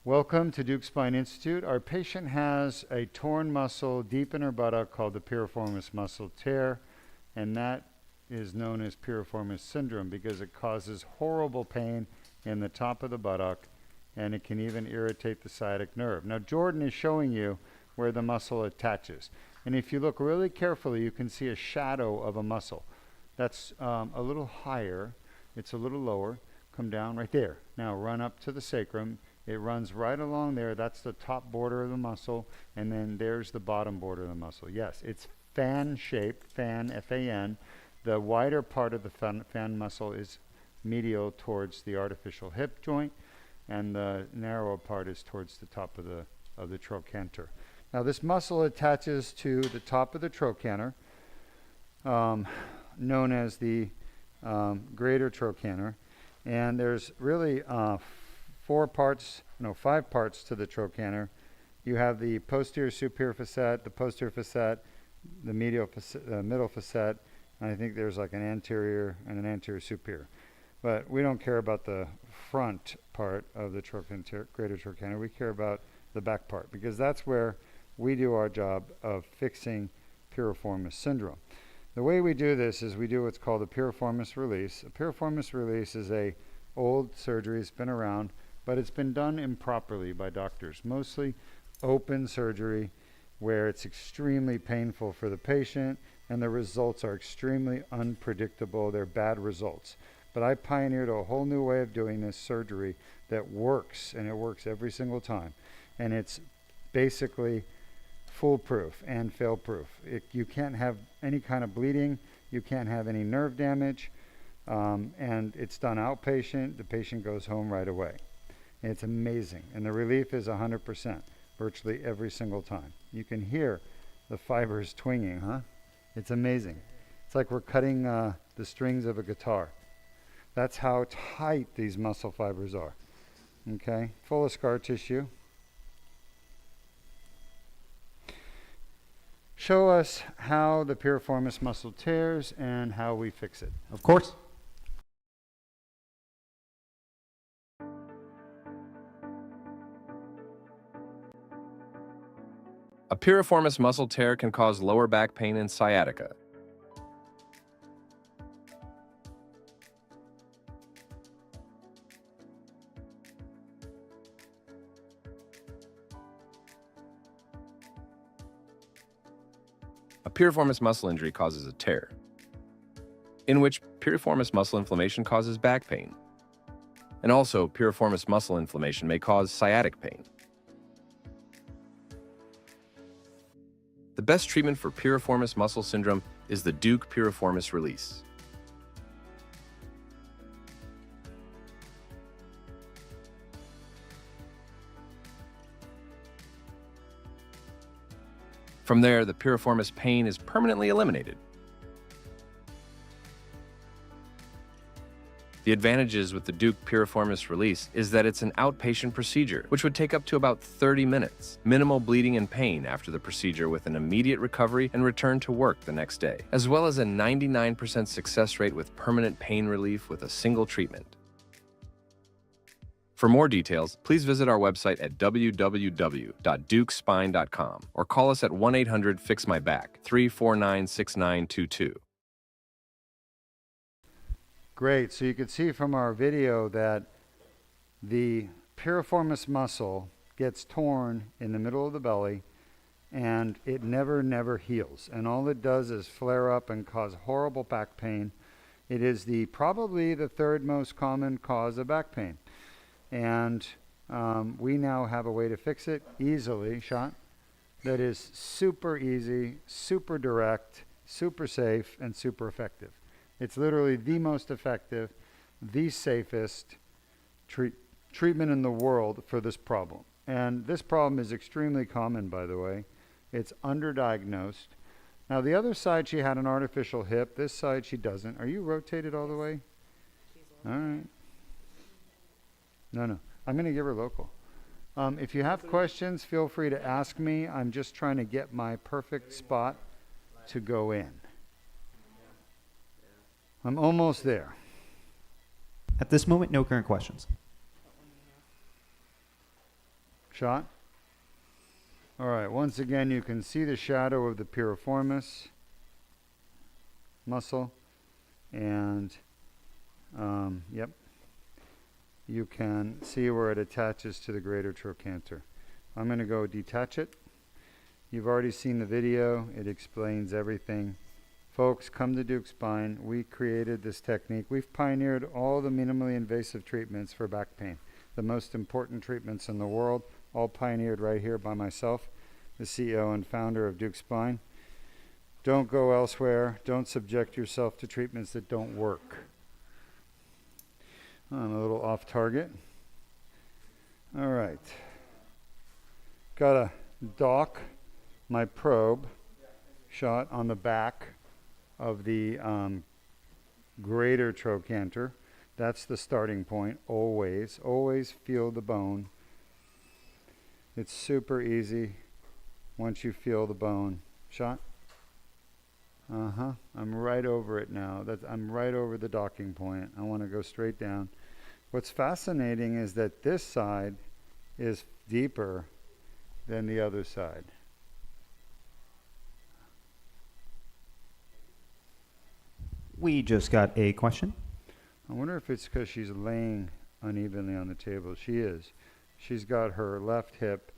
Welcome to Deuk Spine Institute. Our patient has a torn muscle deep in her buttock called the piriformis muscle tear, and that is known as piriformis syndrome because it causes horrible pain in the top of the buttock, and it can even irritate the sciatic nerve. Now, Jordan is showing you where the muscle attaches, and if you look really carefully, you can see a shadow of a muscle. That's a little higher. It's a little lower. Come down right there. Now run up to the sacrum. It runs right along there. That's the top border of the muscle, and then there's the bottom border of the muscle. Yes, it's fan-shaped, fan, F-A-N. The wider part of the fan muscle is medial towards the artificial hip joint, and the narrower part is towards the top of the trochanter. Now this muscle attaches to the top of the trochanter, known as the greater trochanter, and there's really five parts to the trochanter. You have the posterior superior facet, the posterior facet, the middle facet, and I think there's like an anterior and an anterior superior. But we don't care about the front part of the greater trochanter. We care about the back part because that's where we do our job of fixing piriformis syndrome. The way we do this is we do what's called a piriformis release. A piriformis release is a old surgery. It's been around, but it's been done improperly by doctors, mostly open surgery where it's extremely painful for the patient and the results are extremely unpredictable. They're bad results. But I pioneered a whole new way of doing this surgery that works, and it works every single time. And it's basically foolproof and fail-proof. You can't have any kind of bleeding. You can't have any nerve damage. And it's done outpatient. The patient goes home right away. It's amazing, and the relief is 100%, virtually every single time. You can hear the fibers twinging, huh? It's amazing. It's like we're cutting the strings of a guitar. That's how tight these muscle fibers are, okay? Full of scar tissue. Show us how the piriformis muscle tears and how we fix it. Of course. A piriformis muscle tear can cause lower back pain and sciatica. A piriformis muscle injury causes a tear, in which piriformis muscle inflammation causes back pain. And also, piriformis muscle inflammation may cause sciatic pain. The best treatment for piriformis muscle syndrome is the Deuk piriformis release. From there, the piriformis pain is permanently eliminated. The advantages with the Deuk piriformis release is that it's an outpatient procedure, which would take up to about 30 minutes. Minimal bleeding and pain after the procedure with an immediate recovery and return to work the next day, as well as a 99% success rate with permanent pain relief with a single treatment. For more details, please visit our website at www.deukspine.com or call us at 1-800-FIX-MY-BACK, 349-6922. Great. So you can see from our video that the piriformis muscle gets torn in the middle of the belly and it never heals. And all it does is flare up and cause horrible back pain. It is probably the third most common cause of back pain. And we now have a way to fix it easily, that is super easy, super direct, super safe, and super effective. It's literally the most effective, the safest treatment in the world for this problem. And this problem is extremely common, by the way. It's underdiagnosed. Now, the other side, she had an artificial hip. This side, she doesn't. Are you rotated all the way? All right. No. I'm going to give her local. If you have questions, feel free to ask me. I'm just trying to get my perfect spot to go in. I'm almost there. At this moment, no current questions. Shot. All right, once again, you can see the shadow of the piriformis muscle, and yep, you can see where it attaches to the greater trochanter. I'm going to go detach it. You've already seen the video. It explains everything. Folks, come to Deuk Spine. We created this technique. We've pioneered all the minimally invasive treatments for back pain, the most important treatments in the world, all pioneered right here by myself, the CEO and founder of Deuk Spine. Don't go elsewhere. Don't subject yourself to treatments that don't work. I'm a little off target. All right. Got to dock my probe shot on the back of the greater trochanter. That's the starting point. Always feel the bone. It's super easy once you feel the bone. Shot. I'm right over it now. I'm right over the docking point. I want to go straight down. What's fascinating is that this side is deeper than the other side. We just got a question. I wonder if it's because she's laying unevenly on the table. She is. She's got her left hip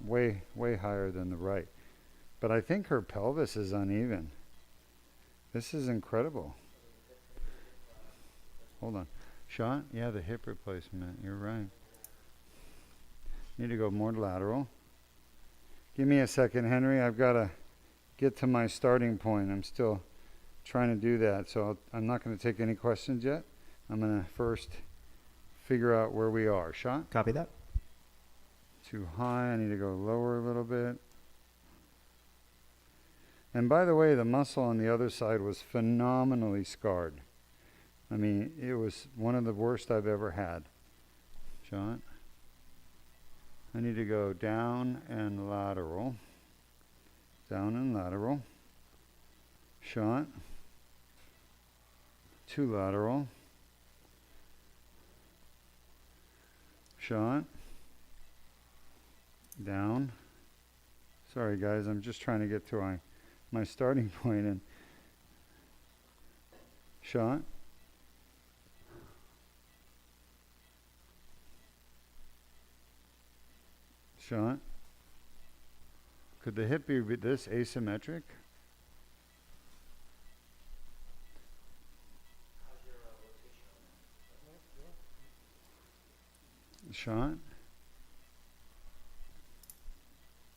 way higher than the right. But I think her pelvis is uneven. This is incredible. Hold on. Shot? Yeah, the hip replacement. You're right. Need to go more lateral. Give me a second, Henry. I've got to get to my starting point. I'm still trying to do that, so I'm not going to take any questions yet. I'm going to first figure out where we are. Shot? Copy that. Too high. I need to go lower a little bit. And by the way, the muscle on the other side was phenomenally scarred. I mean, it was one of the worst I've ever had. Shot? I need to go down and lateral. Down and lateral. Shot. Two lateral. Shot. Down. Sorry guys, I'm just trying to get to my starting point. And shot. Shot. Could the hip be this asymmetric? Shot.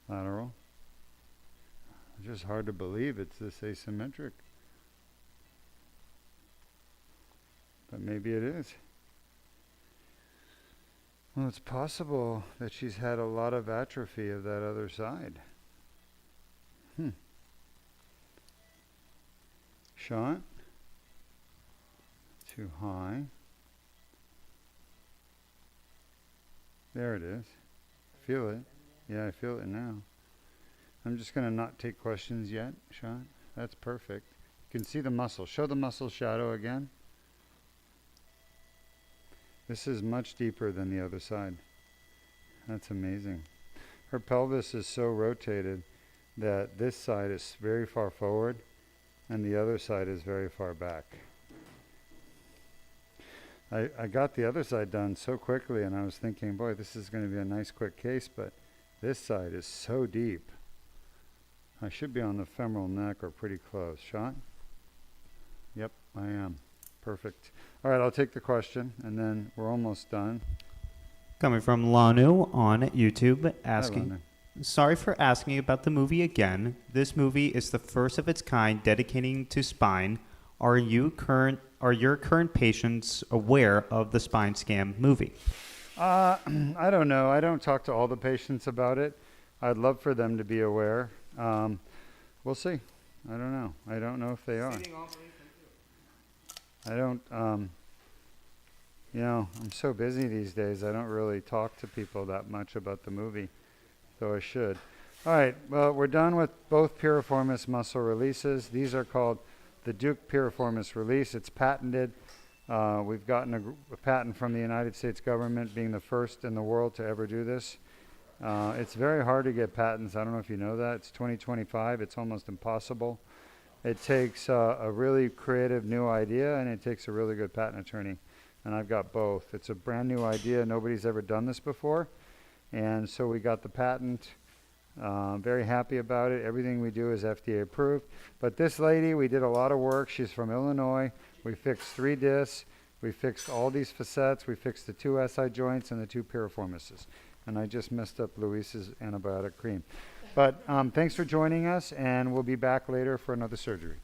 Lateral. It's just hard to believe it's this asymmetric. But maybe it is. Well, it's possible that she's had a lot of atrophy of that other side. Shot. Too high. There it is. Feel it. Yeah, I feel it now. I'm just going to not take questions yet. Shot. That's perfect. You can see the muscle. Show the muscle shadow again. This is much deeper than the other side. That's amazing. Her pelvis is so rotated that this side is very far forward and the other side is very far back. I got the other side done so quickly and I was thinking, boy, this is going to be a nice quick case, but this side is so deep. I should be on the femoral neck or pretty close. Shot? Yep, I am. Perfect. All right, I'll take the question, and then we're almost done. Coming from Lanu on YouTube, asking, Hi, Lanu. sorry for asking about the movie again. This movie is the first of its kind dedicating to spine. Are your current patients aware of the Spine Scam movie? I don't know. I don't talk to all the patients about it. I'd love for them to be aware. We'll see. I don't know. I don't know if they are. I don't, I'm so busy these days, I don't really talk to people that much about the movie, though I should. All right, well, we're done with both piriformis muscle releases. These are called the Deuk Piriformis release. It's patented. We've gotten a patent from the United States government, being the first in the world to ever do this. It's very hard to get patents. I don't know if you know that. It's 2025. It's almost impossible. It takes a really creative new idea, and it takes a really good patent attorney. And I've got both. It's a brand new idea. Nobody's ever done this before. And so we got the patent. Very happy about it. Everything we do is FDA approved. But this lady, we did a lot of work. She's from Illinois. We fixed 3 discs. We fixed all these facets. We fixed the 2 SI joints and the 2 piriformises. And I just messed up Luis's antibiotic cream. But thanks for joining us, and we'll be back later for another surgery.